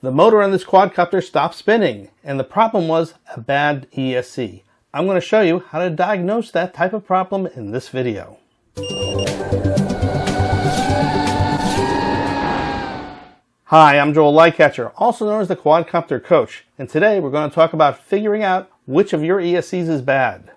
The motor on this quadcopter stopped spinning, and the problem was a bad ESC. I'm going to show you how to diagnose that type of problem in this video. Hi, I'm Joel Lightcatcher, also known as the Quadcopter Coach, and today we're going to talk about figuring out which of your ESCs is bad.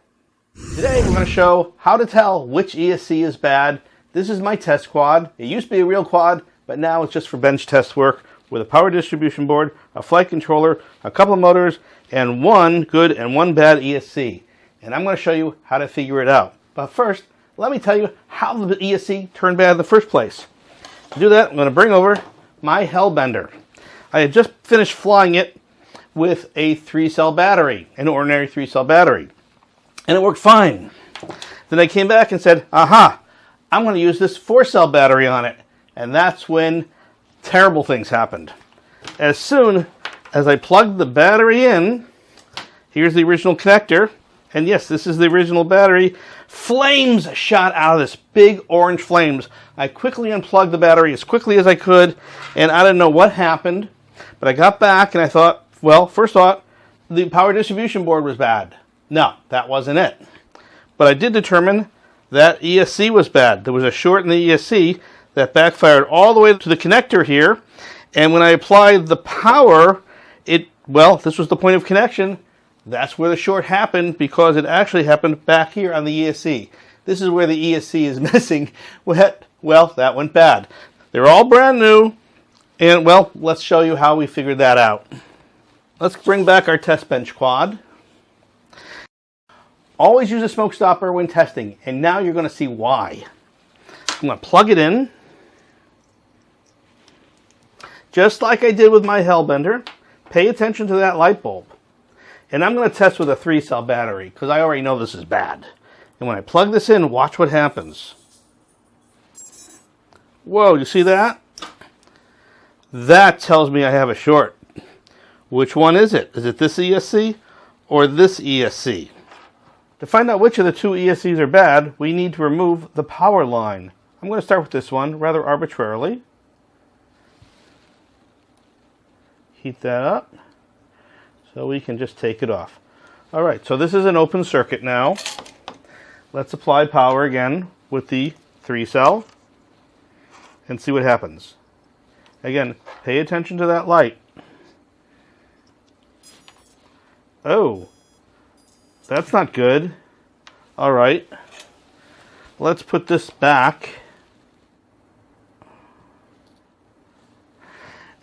Today we're going to show how to tell which ESC is bad. This is my test quad. It used to be a real quad, but now it's just for bench test work with a power distribution board, a flight controller, a couple of motors, and one good and one bad ESC. And I'm going to show you how to figure it out. But first, let me tell you how the ESC turned bad in the first place. To do that, I'm going to bring over my Hellbender. I had just finished flying it with a 3-cell battery, an ordinary 3-cell battery. And it worked fine. Then I came back and said, aha, I'm going to use this 4-cell battery on it. And that's when terrible things happened. As soon as I plugged the battery in, here's the original connector, and yes, this is the original battery, flames shot out of this, big orange flames. I quickly unplugged the battery as quickly as I could, and I didn't know what happened, but I got back and I thought, well, first thought, the power distribution board was bad. No, that wasn't it. But I did determine that ESC was bad. There was a short in the ESC that backfired all the way to the connector here, and when I applied the power, this was the point of connection. That's where the short happened, because it actually happened back here on the ESC. This is where the ESC is missing. Well, that went bad. They're all brand new, and well, let's show you how we figured that out. Let's bring back our test bench quad. Always use a smoke stopper when testing, and now you're going to see why. I'm going to plug it in, just like I did with my Hellbender. Pay attention to that light bulb. And I'm going to test with a 3-cell battery, because I already know this is bad. And when I plug this in, watch what happens. Whoa, you see that? That tells me I have a short. Which one is it? Is it this ESC or this ESC? To find out which of the two ESCs are bad, we need to remove the power line. I'm going to start with this one, rather arbitrarily. Heat that up so we can just take it off. All right, so this is an open circuit now. Let's apply power again with the 3-cell and see what happens. Again, pay attention to that light. Oh, that's not good. All right, let's put this back.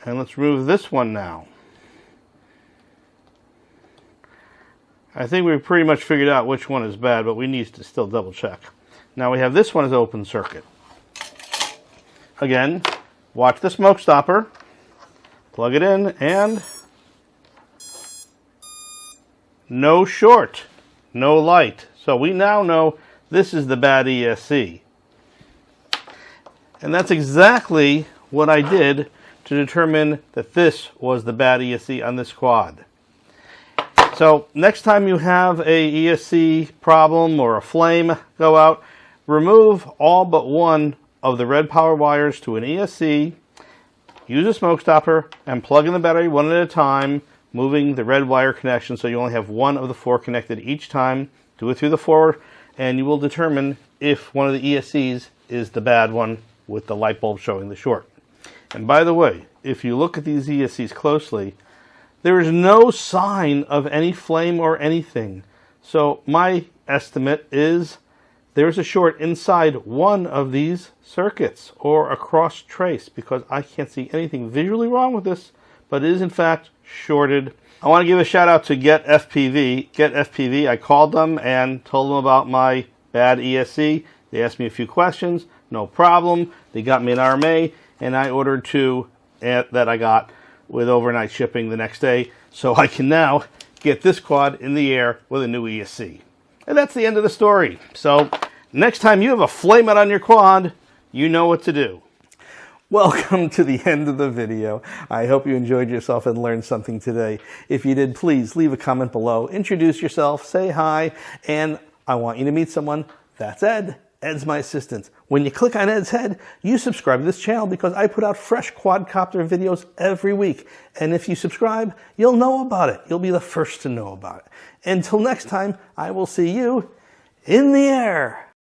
And let's remove this one now. I think we've pretty much figured out which one is bad, but we need to still double check. Now we have this one as open circuit. Again, watch the smoke stopper. Plug it in, and no short, no light. So we now know this is the bad ESC. And that's exactly what I did to determine that this was the bad ESC on this quad. So next time you have a ESC problem or a flame go out, remove all but one of the red power wires to an ESC, use a smoke stopper, and plug in the battery one at a time, moving the red wire connection so you only have one of the 4 connected each time. Do it through the 4, and you will determine if one of the ESCs is the bad one with the light bulb showing the short. And by the way, if you look at these ESCs closely, there is no sign of any flame or anything. So my estimate is there's a short inside one of these circuits or a cross trace, because I can't see anything visually wrong with this, but it is in fact shorted. I want to give a shout out to Get FPV. Get FPV, I called them and told them about my bad ESC. They asked me a few questions, no problem. They got me an RMA, and I ordered 2 that I got with overnight shipping the next day, so I can now get this quad in the air with a new ESC. And that's the end of the story. So next time you have a flame out on your quad, you know what to do. Welcome to the end of the video. I hope you enjoyed yourself and learned something today. If you did, please leave a comment below, introduce yourself, say hi, and I want you to meet someone. That's Ed. Ed's my assistant. When you click on Ed's head, you subscribe to this channel because I put out fresh quadcopter videos every week. And if you subscribe, you'll know about it. You'll be the first to know about it. Until next time, I will see you in the air.